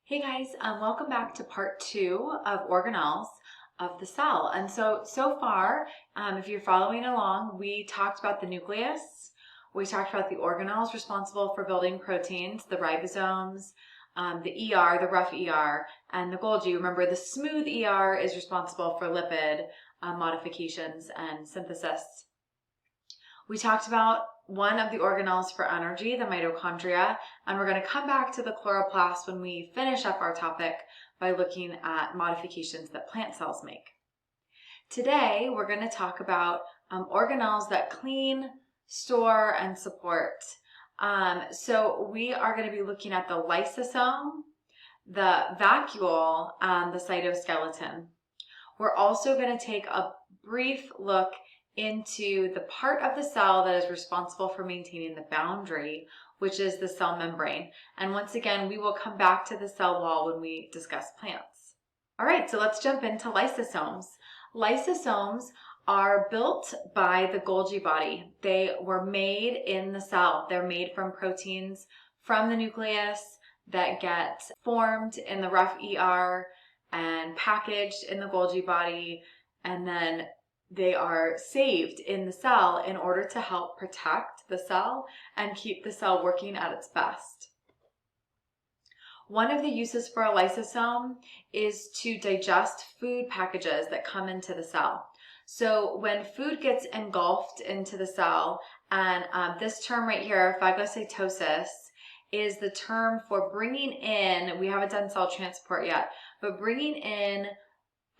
Hey guys, welcome back to part 2 of Organelles of the cell. And so far, if you're following along, we talked about the nucleus, we talked about the organelles responsible for building proteins, the ribosomes, the ER, the rough ER, and the Golgi. Remember, the smooth ER is responsible for lipid modifications and synthesis. We talked about one of the organelles for energy, the mitochondria, and we're going to come back to the chloroplast when we finish up our topic by looking at modifications that plant cells make. Today, we're going to talk about organelles that clean, store, and support. So we are going to be looking at the lysosome, the vacuole, and the cytoskeleton. We're also going to take a brief look into the part of the cell that is responsible for maintaining the boundary, which is the cell membrane. And once again, we will come back to the cell wall when we discuss plants. All right, so let's jump into lysosomes. Lysosomes are built by the Golgi body. They were made in the cell. They're made from proteins from the nucleus that get formed in the rough ER and packaged in the Golgi body, and then they are saved in the cell in order to help protect the cell and keep the cell working at its best. One of the uses for a lysosome is to digest food packages that come into the cell. So when food gets engulfed into the cell, and this term right here, phagocytosis, is the term for bringing in, we haven't done cell transport yet, but bringing in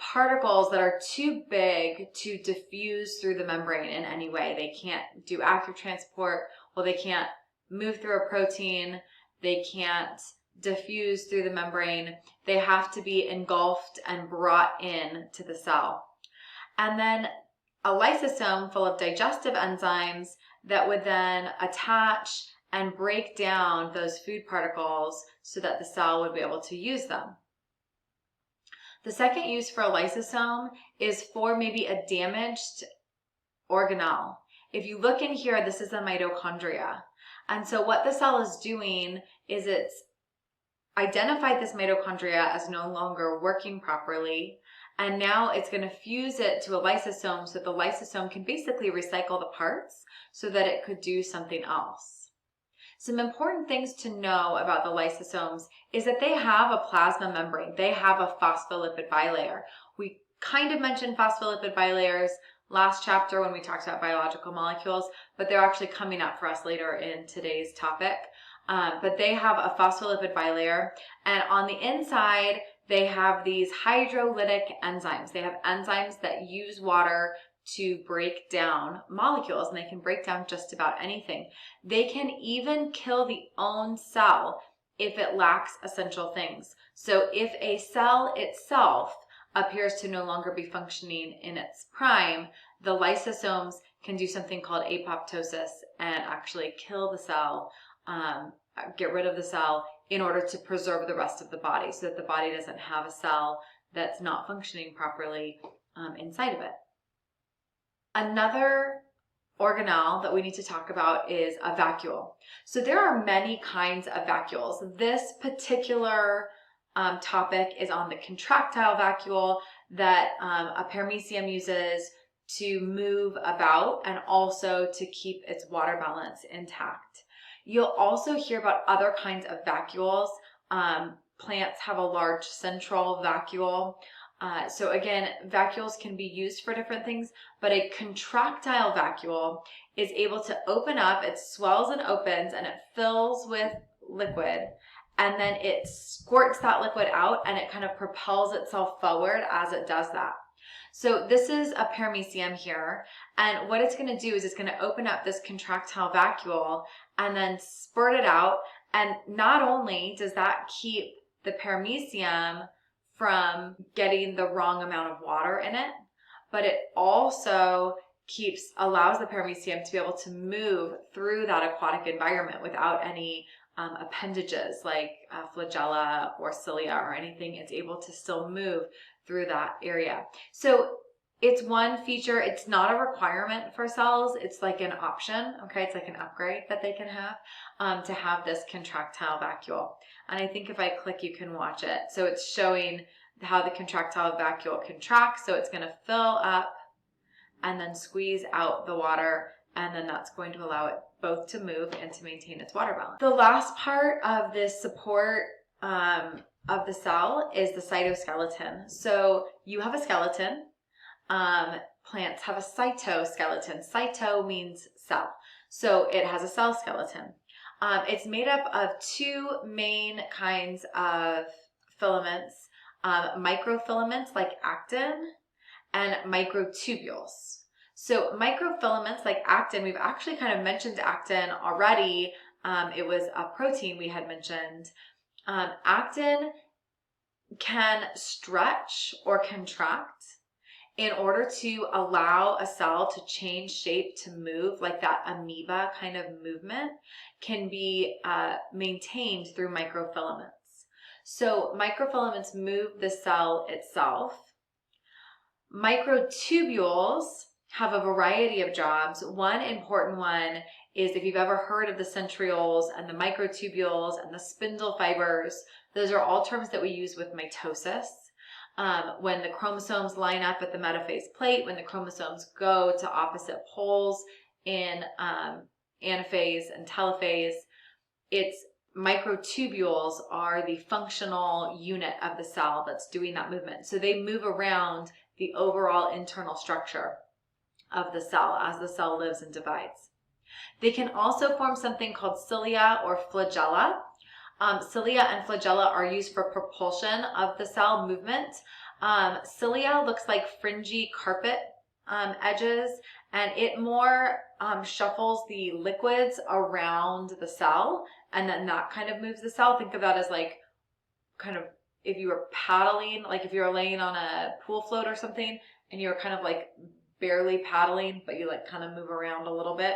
particles that are too big to diffuse through the membrane in any way. They can't do active transport. Well, they can't move through a protein. They can't diffuse through the membrane. They have to be engulfed and brought in to the cell. And then a lysosome full of digestive enzymes that would then attach and break down those food particles so that the cell would be able to use them. The second use for a lysosome is for maybe a damaged organelle. If you look in here, this is a mitochondria. And so what the cell is doing is it's identified this mitochondria as no longer working properly, and now it's going to fuse it to a lysosome so the lysosome can basically recycle the parts so that it could do something else. Some important things to know about the lysosomes is that they have a plasma membrane. They have a phospholipid bilayer. We kind of mentioned phospholipid bilayers last chapter when we talked about biological molecules, but they're actually coming up for us later in today's topic. But they have a phospholipid bilayer, and on the inside, they have these hydrolytic enzymes. They have enzymes that use water to break down molecules, and they can break down just about anything. They can even kill the own cell if it lacks essential things. So if a cell itself appears to no longer be functioning in its prime, the lysosomes can do something called apoptosis and actually kill the cell, get rid of the cell in order to preserve the rest of the body so that the body doesn't have a cell that's not functioning properly inside of it. Another organelle that we need to talk about is a vacuole. So there are many kinds of vacuoles. This particular topic is on the contractile vacuole that a paramecium uses to move about and also to keep its water balance intact. You'll also hear about other kinds of vacuoles. Plants have a large central vacuole. So again, vacuoles can be used for different things, but a contractile vacuole is able to open up, it swells and opens, and it fills with liquid, and then it squirts that liquid out, and it kind of propels itself forward as it does that. So this is a paramecium here, and what it's going to do is it's going to open up this contractile vacuole and then spurt it out, and not only does that keep the paramecium from getting the wrong amount of water in it, but it also allows the paramecium to be able to move through that aquatic environment without any appendages like flagella or cilia or anything. It's able to still move through that area. So It's one feature. It's not a requirement for cells. It's like an option, okay? It's like an upgrade that they can have to have this contractile vacuole. And I think if I click, you can watch it. So it's showing how the contractile vacuole contracts. So it's going to fill up and then squeeze out the water, and then that's going to allow it both to move and to maintain its water balance. The last part of this support of the cell is the cytoskeleton. So you have a skeleton. Plants have a cytoskeleton. Cyto means cell. So it has a cell skeleton. It's made up of two main kinds of filaments, microfilaments like actin and microtubules. So microfilaments like actin, we've actually kind of mentioned actin already. It was a protein we had mentioned. Actin can stretch or contract in order to allow a cell to change shape, to move, like that amoeba kind of movement can be maintained through microfilaments. So microfilaments move the cell itself. Microtubules have a variety of jobs. One important one is, if you've ever heard of the centrioles and the microtubules and the spindle fibers, those are all terms that we use with mitosis. When the chromosomes line up at the metaphase plate, when the chromosomes go to opposite poles in anaphase and telophase, it's microtubules are the functional unit of the cell that's doing that movement. So they move around the overall internal structure of the cell as the cell lives and divides. They can also form something called cilia or flagella. Cilia and flagella are used for propulsion of the cell movement. Cilia looks like fringy carpet edges, and it more shuffles the liquids around the cell, and then that kind of moves the cell. Think of that as like kind of if you were paddling, like if you were laying on a pool float or something and you're kind of like barely paddling, but you like kind of move around a little bit.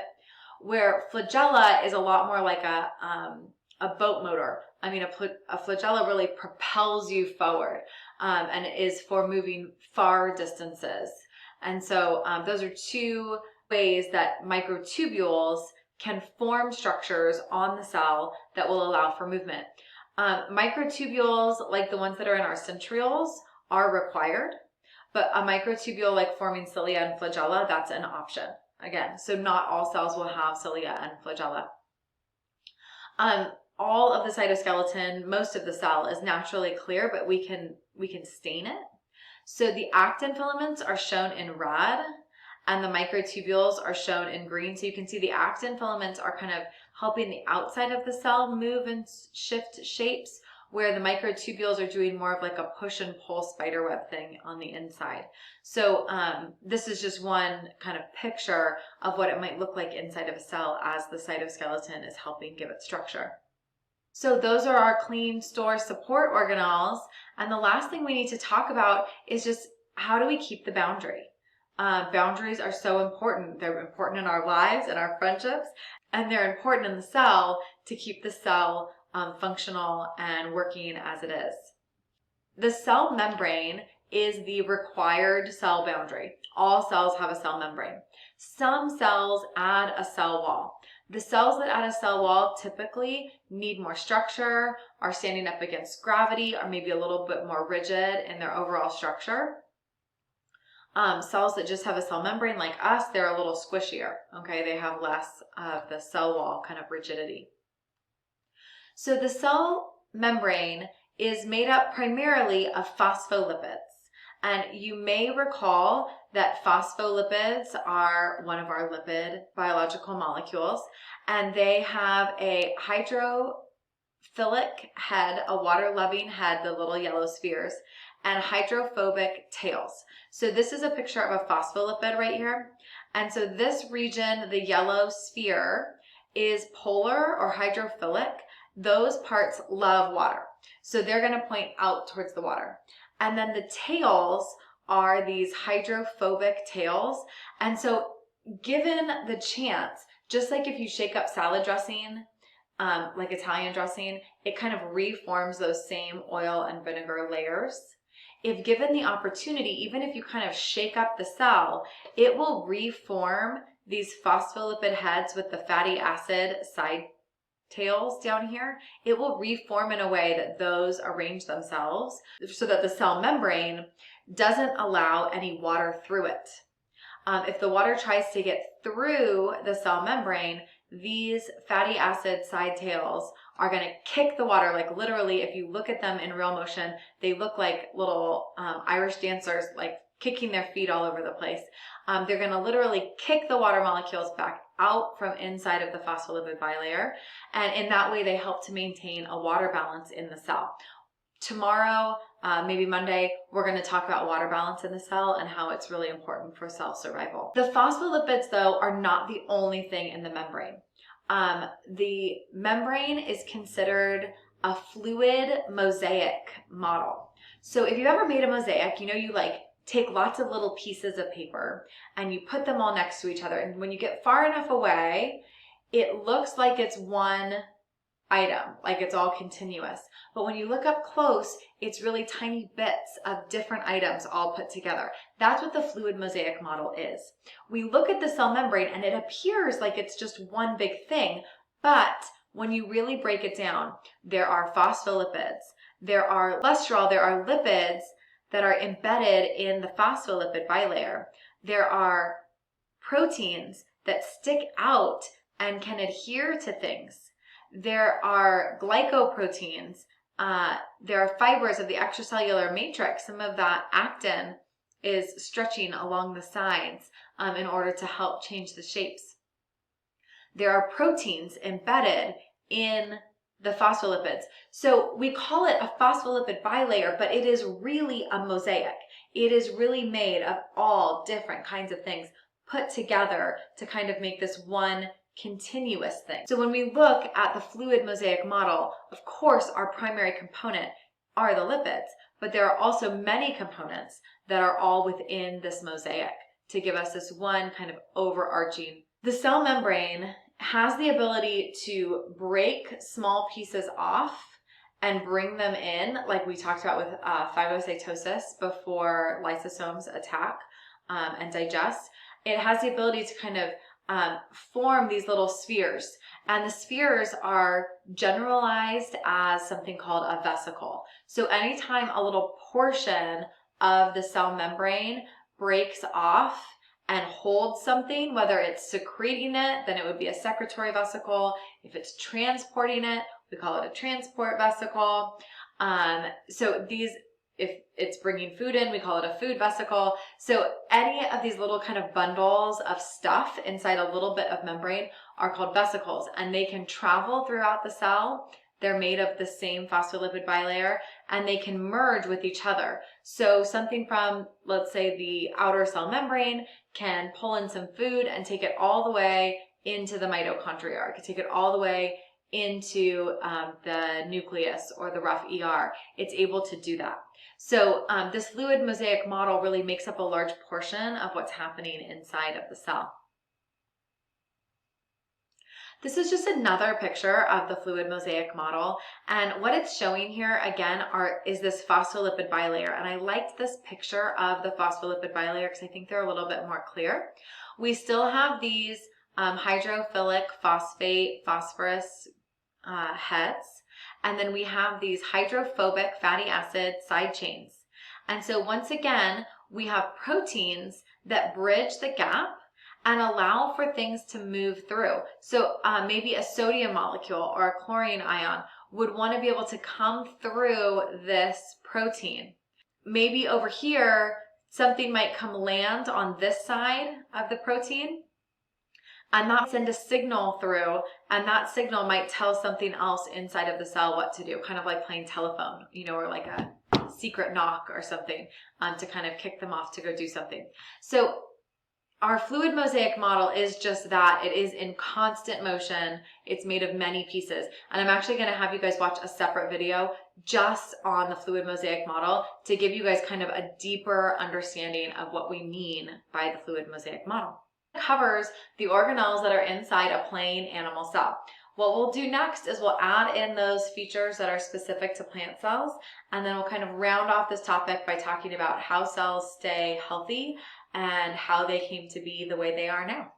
Where flagella is a lot more like a boat motor. I mean, a flagella really propels you forward and is for moving far distances. And so those are two ways that microtubules can form structures on the cell that will allow for movement. Microtubules, like the ones that are in our centrioles, are required, but a microtubule like forming cilia and flagella, that's an option. Again, so not all cells will have cilia and flagella. All of the cytoskeleton, most of the cell is naturally clear, but we can stain it. So the actin filaments are shown in red and the microtubules are shown in green. So you can see the actin filaments are kind of helping the outside of the cell move and shift shapes, where the microtubules are doing more of like a push and pull spiderweb thing on the inside. So this is just one kind of picture of what it might look like inside of a cell as the cytoskeleton is helping give it structure. So those are our clean store support organelles. And the last thing we need to talk about is just how do we keep the boundary? Boundaries are so important. They're important in our lives and our friendships, and they're important in the cell to keep the cell functional and working as it is. The cell membrane is the required cell boundary. All cells have a cell membrane. Some cells add a cell wall. The cells that add a cell wall typically need more structure, are standing up against gravity, are maybe a little bit more rigid in their overall structure. Cells that just have a cell membrane like us, they're a little squishier, okay? They have less of the cell wall kind of rigidity. So the cell membrane is made up primarily of phospholipids. And you may recall that phospholipids are one of our lipid biological molecules, and they have a hydrophilic head, a water-loving head, the little yellow spheres, and hydrophobic tails. So this is a picture of a phospholipid right here. And so this region, the yellow sphere, is polar or hydrophilic. Those parts love water. So they're going to point out towards the water. And then the tails are these hydrophobic tails. And so given the chance, just like if you shake up salad dressing, like Italian dressing, it kind of reforms those same oil and vinegar layers. if given the opportunity, even if you kind of shake up the cell, it will reform these phospholipid heads with the fatty acid side tails down here. It will reform in a way that those arrange themselves so that the cell membrane doesn't allow any water through it. If the water tries to get through the cell membrane, these fatty acid side tails are going to kick the water. Like literally, if you look at them in real motion, they look like little Irish dancers, like kicking their feet all over the place. They're going to literally kick the water molecules back out from inside of the phospholipid bilayer. And in that way, they help to maintain a water balance in the cell. Tomorrow, maybe Monday, we're going to talk about water balance in the cell and how it's really important for cell survival. The phospholipids, though, are not the only thing in the membrane. The membrane is considered a fluid mosaic model. So if you've ever made a mosaic, you know, you like take lots of little pieces of paper and you put them all next to each other. And when you get far enough away, it looks like it's one item, like it's all continuous. But when you look up close, it's really tiny bits of different items all put together. That's what the fluid mosaic model is. We look at the cell membrane and it appears like it's just one big thing, but when you really break it down, there are phospholipids, there are cholesterol, there are lipids that are embedded in the phospholipid bilayer. There are proteins that stick out and can adhere to things. There are glycoproteins. There are fibers of the extracellular matrix. Some of that actin is stretching along the sides in order to help change the shapes. There are proteins embedded in the phospholipids. So we call it a phospholipid bilayer, but it is really a mosaic. It is really made of all different kinds of things put together to kind of make this one continuous thing. So when we look at the fluid mosaic model, of course, our primary component are the lipids, but there are also many components that are all within this mosaic to give us this one kind of overarching. The cell membrane has the ability to break small pieces off and bring them in, like we talked about with phagocytosis before lysosomes attack and digest. It has the ability to kind of form these little spheres, and the spheres are generalized as something called a vesicle. So anytime a little portion of the cell membrane breaks off and holds something, whether it's secreting it, then it would be a secretory vesicle. If it's transporting it, we call it a transport vesicle. So these, if it's bringing food in, we call it a food vesicle. So any of these little kind of bundles of stuff inside a little bit of membrane are called vesicles, and they can travel throughout the cell. They're made of the same phospholipid bilayer, and they can merge with each other. So something from, let's say, the outer cell membrane can pull in some food and take it all the way into the mitochondria. It can take it all the way into the nucleus or the rough ER. It's able to do that. So this fluid mosaic model really makes up a large portion of what's happening inside of the cell. This is just another picture of the fluid mosaic model, and what it's showing here again is this phospholipid bilayer, and I liked this picture of the phospholipid bilayer because I think they're a little bit more clear. We still have these hydrophilic phosphate phosphorus heads, and then we have these hydrophobic fatty acid side chains. And so once again, we have proteins that bridge the gap and allow for things to move through. So maybe a sodium molecule or a chlorine ion would want to be able to come through this protein. Maybe over here, something might come land on this side of the protein, and that send a signal through, and that signal might tell something else inside of the cell what to do, kind of like playing telephone, you know, or like a secret knock or something to kind of kick them off to go do something. So our fluid mosaic model is just that. It is in constant motion. It's made of many pieces. And I'm actually going to have you guys watch a separate video just on the fluid mosaic model to give you guys kind of a deeper understanding of what we mean by the fluid mosaic model. It covers the organelles that are inside a plain animal cell. What we'll do next is we'll add in those features that are specific to plant cells, and then we'll kind of round off this topic by talking about how cells stay healthy and how they came to be the way they are now.